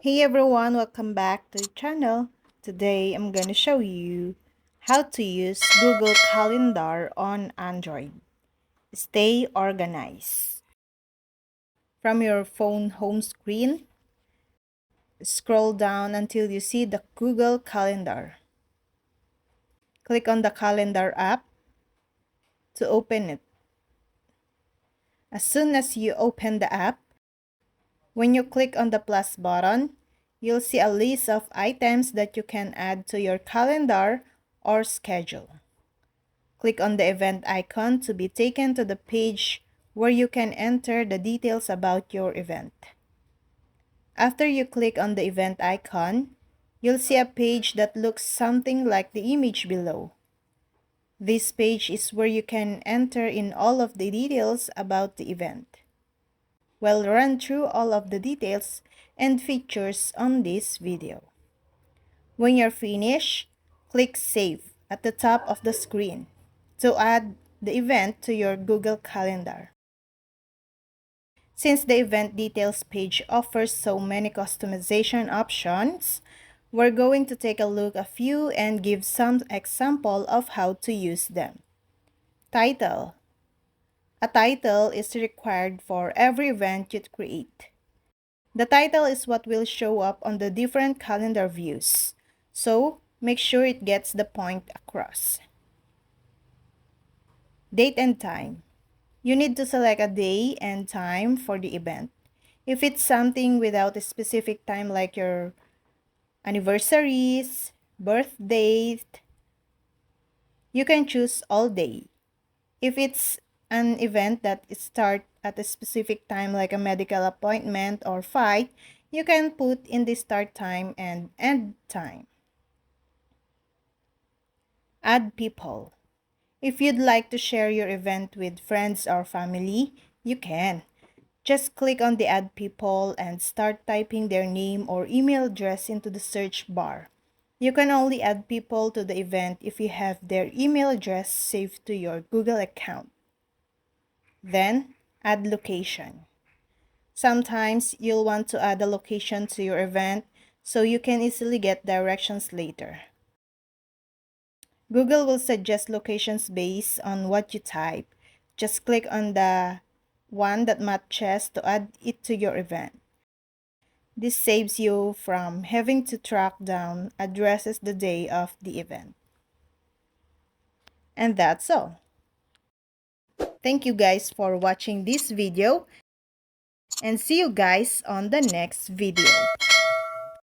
Hey everyone, welcome back to the channel. Today I'm going to show you how to use Google Calendar on Android. Stay organized. From your phone home screen, scroll down until you see the Google Calendar. Click on the Calendar app to open it. As soon as you open the app, when you click on the plus button, you'll see a list of items that you can add to your calendar or schedule. Click on the event icon to be taken to the page where you can enter the details about your event. After you click on the event icon, you'll see a page that looks something like the image below. This page is where you can enter in all of the details about the event. We'll run through all of the details and features on this video. When you're finished, click Save at the top of the screen to add the event to your Google Calendar. Since the event details page offers so many customization options, we're going to take a look at a few and give some example of how to use them. Title. A title is required for every event you create. The title is what will show up on the different calendar views, so make sure it gets the point across. Date and time. You need to select a day and time for the event. If it's something without a specific time like your anniversaries, birthdays, you can choose all day. If it's an event that starts at a specific time like a medical appointment or fight, you can put in the start time and end time. Add people. If you'd like to share your event with friends or family, you can. Just click on the Add People and start typing their name or email address into the search bar. You can only add people to the event if you have their email address saved to your Google account. Then, add location. Sometimes you'll want to add a location to your event so you can easily get directions later. Google will suggest locations based on what you type. Just click on the one that matches to add it to your event. This saves you from having to track down addresses the day of the event. And that's all. Thank you guys for watching this video and see you guys on the next video.